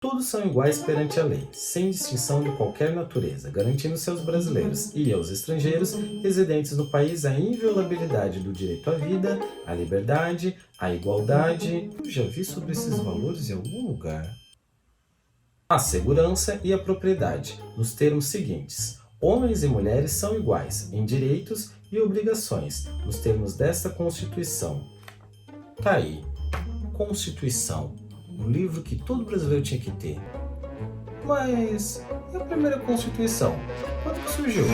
Todos são iguais perante a lei, sem distinção de qualquer natureza, garantindo seus brasileiros e aos estrangeiros residentes no país a inviolabilidade do direito à vida, à liberdade, à igualdade. Eu já vi sobre esses valores em algum lugar. A segurança e a propriedade, nos termos seguintes: homens e mulheres são iguais em direitos e obrigações, nos termos desta Constituição. Tá aí, Constituição, um livro que todo brasileiro tinha que ter. Mas e a primeira Constituição? Quando que surgiu?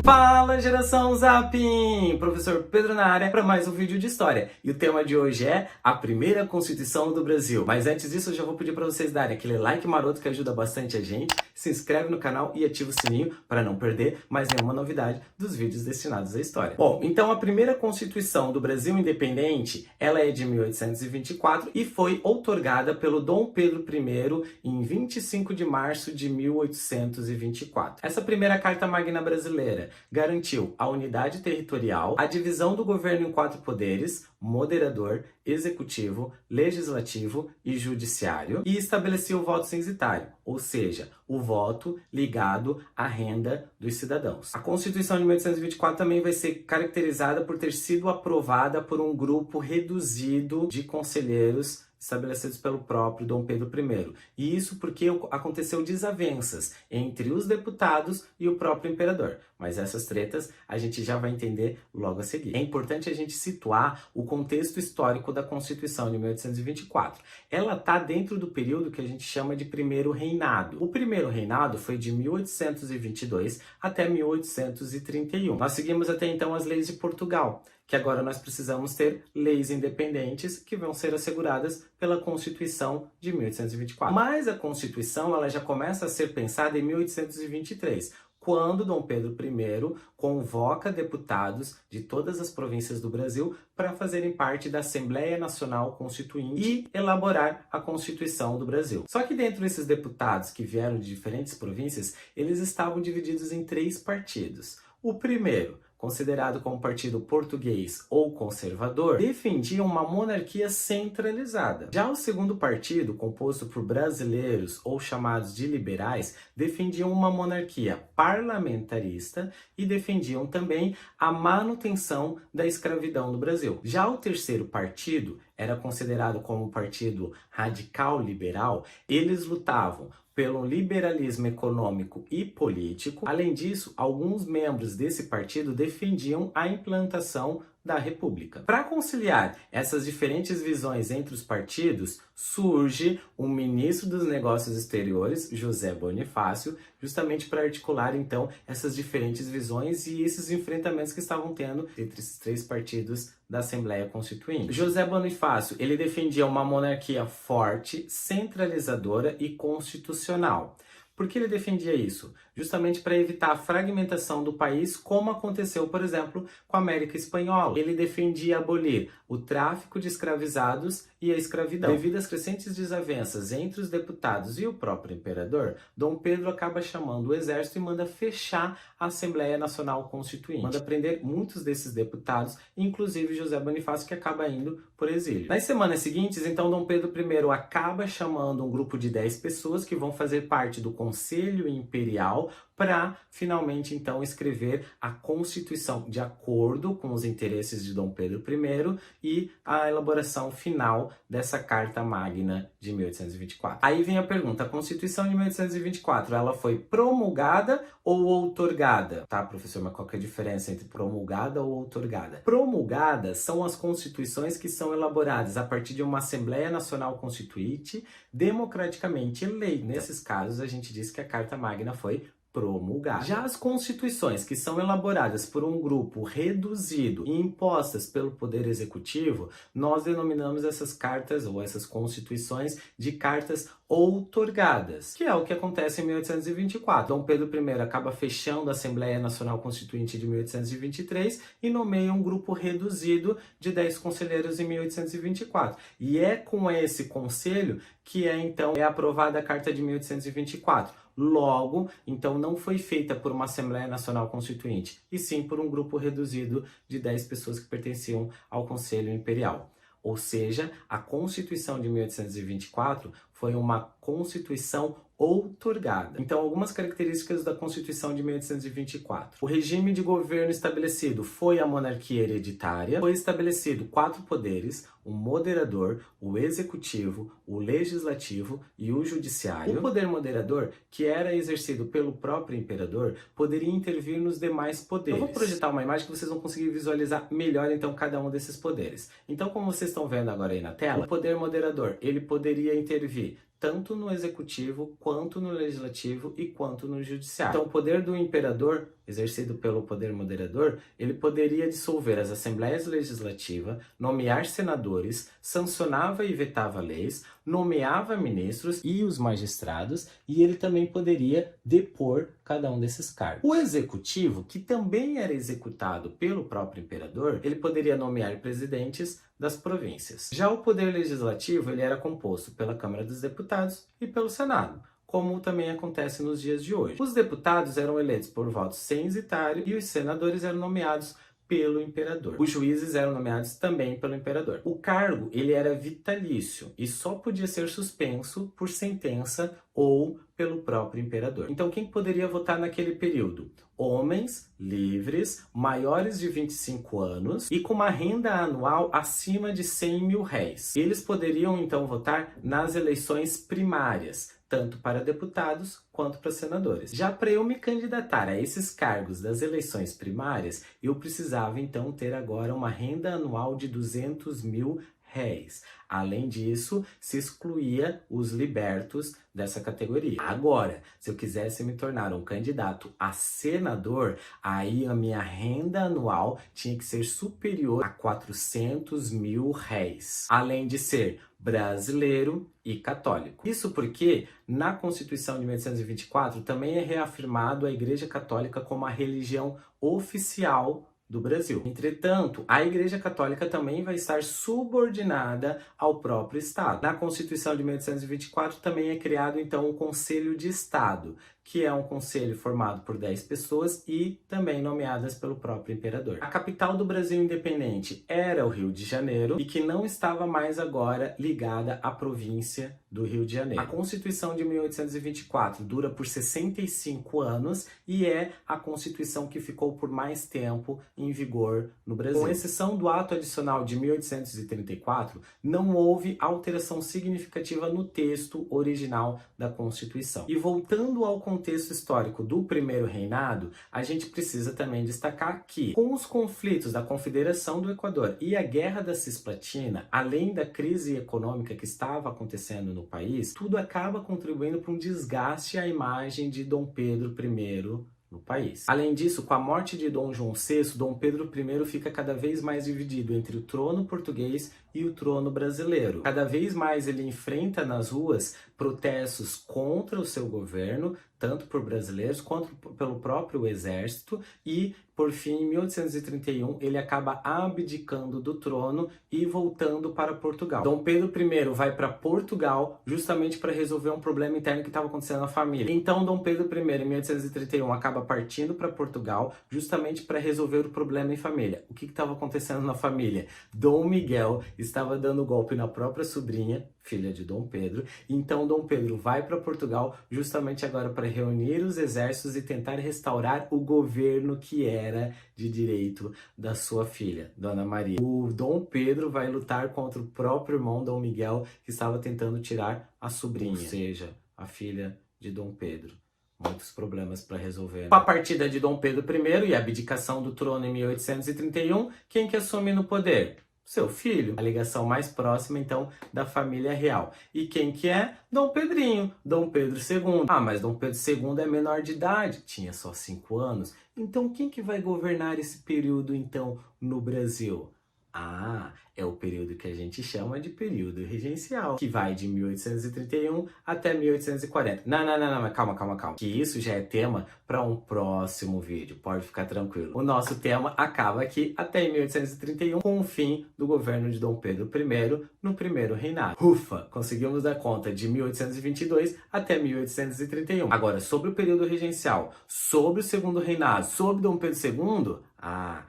Fala, geração Zapin! Professor Pedro na área para mais um vídeo de história. E o tema de hoje é a primeira Constituição do Brasil. Mas antes disso, eu já vou pedir para vocês darem aquele like maroto que ajuda bastante a gente. Se inscreve no canal e ativa o sininho para não perder mais nenhuma novidade dos vídeos destinados à história. Bom, então a primeira Constituição do Brasil independente, ela é de 1824 e foi outorgada pelo Dom Pedro I em 25 de março de 1824. Essa primeira Carta Magna brasileira garantiu a unidade territorial, a divisão do governo em 4 poderes, moderador, executivo, legislativo e judiciário, e estabelecia o voto censitário, ou seja, o voto ligado à renda dos cidadãos. A Constituição de 1824 também vai ser caracterizada por ter sido aprovada por um grupo reduzido de conselheiros estabelecidos pelo próprio Dom Pedro I. E isso porque aconteceu desavenças entre os deputados e o próprio imperador. Mas essas tretas a gente já vai entender logo a seguir. É importante a gente situar o contexto histórico da Constituição de 1824. Ela está dentro do período que a gente chama de Primeiro Reinado. O Primeiro Reinado foi de 1822 até 1831. Nós seguimos até então as leis de Portugal, que agora nós precisamos ter leis independentes que vão ser asseguradas pela Constituição de 1824. Mas a Constituição ela já começa a ser pensada em 1823, quando Dom Pedro I convoca deputados de todas as províncias do Brasil para fazerem parte da Assembleia Nacional Constituinte e elaborar a Constituição do Brasil. Só que dentro desses deputados que vieram de diferentes províncias, eles estavam divididos em 3 partidos. O primeiro, considerado como partido português ou conservador, defendia uma monarquia centralizada. Já o segundo partido, composto por brasileiros ou chamados de liberais, defendiam uma monarquia parlamentarista e defendiam também a manutenção da escravidão no Brasil. Já o terceiro partido era considerado como um partido radical liberal. Eles lutavam pelo liberalismo econômico e político. Além disso, alguns membros desse partido defendiam a implantação da República. Para conciliar essas diferentes visões entre os partidos, surge o ministro dos Negócios Exteriores, José Bonifácio, justamente para articular então essas diferentes visões e esses enfrentamentos que estavam tendo entre esses 3 partidos da Assembleia Constituinte. José Bonifácio, ele defendia uma monarquia forte, centralizadora e constitucional. Por que ele defendia isso? Justamente para evitar a fragmentação do país, como aconteceu, por exemplo, com a América Espanhola. Ele defendia abolir o tráfico de escravizados e a escravidão. Devido às crescentes desavenças entre os deputados e o próprio imperador, Dom Pedro acaba chamando o exército e manda fechar a Assembleia Nacional Constituinte. Manda prender muitos desses deputados, inclusive José Bonifácio, que acaba indo por exílio. Nas semanas seguintes, então, Dom Pedro I acaba chamando um grupo de 10 pessoas que vão fazer parte do Conselho Imperial para finalmente então escrever a Constituição de acordo com os interesses de Dom Pedro I e a elaboração final dessa Carta Magna de 1824. Aí vem a pergunta, a Constituição de 1824, ela foi promulgada ou outorgada? Tá, professor, mas qual que é a diferença entre promulgada ou outorgada? Promulgadas são as constituições que são elaboradas a partir de uma Assembleia Nacional Constituinte democraticamente eleita. Nesses casos, a gente diz que a Carta Magna foi promulgada. Já as constituições que são elaboradas por um grupo reduzido e impostas pelo Poder Executivo, nós denominamos essas cartas ou essas constituições de cartas outorgadas, que é o que acontece em 1824. Dom Pedro I acaba fechando a Assembleia Nacional Constituinte de 1823 e nomeia um grupo reduzido de 10 conselheiros em 1824. E é com esse conselho que então é aprovada a Carta de 1824. Logo, então, não foi feita por uma Assembleia Nacional Constituinte, e sim por um grupo reduzido de 10 pessoas que pertenciam ao Conselho Imperial. Ou seja, a Constituição de 1824 foi uma Constituição outorgada. Então, algumas características da Constituição de 1824. O regime de governo estabelecido foi a monarquia hereditária. Foi estabelecido 4 poderes: o moderador, o executivo, o legislativo e o judiciário. O poder moderador, que era exercido pelo próprio imperador, poderia intervir nos demais poderes. Eu vou projetar uma imagem que vocês vão conseguir visualizar melhor, então, cada um desses poderes. Então, como vocês estão vendo agora aí na tela, o poder moderador, ele poderia intervir tanto no executivo, quanto no legislativo e quanto no judiciário. Então, o poder do imperador, exercido pelo poder moderador, ele poderia dissolver as assembleias legislativas, nomear senadores, sancionava e vetava leis, nomeava ministros e os magistrados, e ele também poderia depor cada um desses cargos. O executivo, que também era executado pelo próprio imperador, ele poderia nomear presidentes das províncias. Já o poder legislativo, ele era composto pela Câmara dos Deputados e pelo Senado, como também acontece nos dias de hoje. Os deputados eram eleitos por voto censitário e os senadores eram nomeados pelo imperador. Os juízes eram nomeados também pelo imperador. O cargo, ele era vitalício e só podia ser suspenso por sentença ou pelo próprio imperador. Então, quem poderia votar naquele período? Homens livres, maiores de 25 anos e com uma renda anual acima de 100 mil réis. Eles poderiam, então, votar nas eleições primárias, tanto para deputados quanto para senadores. Já para eu me candidatar a esses cargos das eleições primárias, eu precisava, então, ter agora uma renda anual de 200 mil réis. Além disso, se excluía os libertos dessa categoria. Agora, se eu quisesse me tornar um candidato a senador, aí a minha renda anual tinha que ser superior a 400 mil réis. Além de ser brasileiro e católico. Isso porque, na Constituição de 1824, também é reafirmado a Igreja Católica como a religião oficial do Brasil. Entretanto, a Igreja Católica também vai estar subordinada ao próprio Estado. Na Constituição de 1824 também é criado, então, o Conselho de Estado, que é um conselho formado por 10 pessoas e também nomeadas pelo próprio imperador. A capital do Brasil independente era o Rio de Janeiro e que não estava mais agora ligada à província do Rio de Janeiro. A Constituição de 1824 dura por 65 anos e é a Constituição que ficou por mais tempo em vigor no Brasil. Com exceção do ato adicional de 1834, não houve alteração significativa no texto original da Constituição. E voltando ao contexto histórico do primeiro reinado, a gente precisa também destacar que, com os conflitos da Confederação do Equador e a Guerra da Cisplatina, além da crise econômica que estava acontecendo no país, tudo acaba contribuindo para um desgaste à imagem de Dom Pedro I no país. Além disso, com a morte de Dom João VI, Dom Pedro I fica cada vez mais dividido entre o trono português e o trono brasileiro. Cada vez mais ele enfrenta nas ruas protestos contra o seu governo, tanto por brasileiros quanto pelo próprio exército, e, por fim, em 1831, ele acaba abdicando do trono e voltando para Portugal. Dom Pedro I vai para Portugal justamente para resolver um problema interno que estava acontecendo na família. Então, Dom Pedro I, em 1831, acaba partindo para Portugal justamente para resolver o problema em família. O que estava acontecendo na família? Dom Miguel estava dando golpe na própria sobrinha, filha de Dom Pedro. Então, Dom Pedro vai para Portugal justamente agora para reunir os exércitos e tentar restaurar o governo que era de direito da sua filha, Dona Maria. O Dom Pedro vai lutar contra o próprio irmão, Dom Miguel, que estava tentando tirar a sobrinha, ou seja, a filha de Dom Pedro. Muitos problemas para resolver, né? Com a partida de Dom Pedro I e a abdicação do trono em 1831, quem que assume no poder? Seu filho, a ligação mais próxima, então, da família real. E quem que é? Dom Pedrinho, Dom Pedro II. Ah, mas Dom Pedro II é menor de idade, tinha só 5 anos. Então, quem que vai governar esse período, então, no Brasil? Ah, é o período que a gente chama de período regencial, que vai de 1831 até 1840. Não, mas calma. Que isso já é tema para um próximo vídeo, pode ficar tranquilo. O nosso tema acaba aqui até 1831, com o fim do governo de Dom Pedro I no primeiro reinado. Ufa, conseguimos dar conta de 1822 até 1831. Agora, sobre o período regencial, sobre o segundo reinado, sobre Dom Pedro II,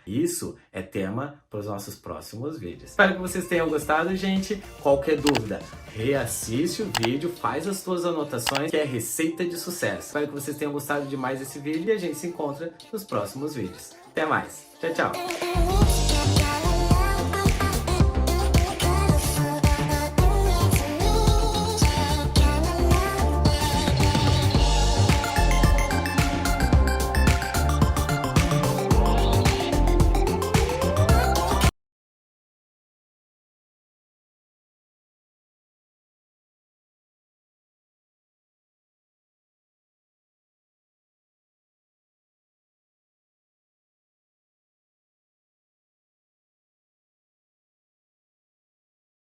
isso é tema para os nossos próximos vídeos. Espero que vocês tenham gostado, gente. Qualquer dúvida, reassiste o vídeo, faz as suas anotações, que é receita de sucesso. Espero que vocês tenham gostado demais desse vídeo e a gente se encontra nos próximos vídeos. Até mais. Tchau, tchau.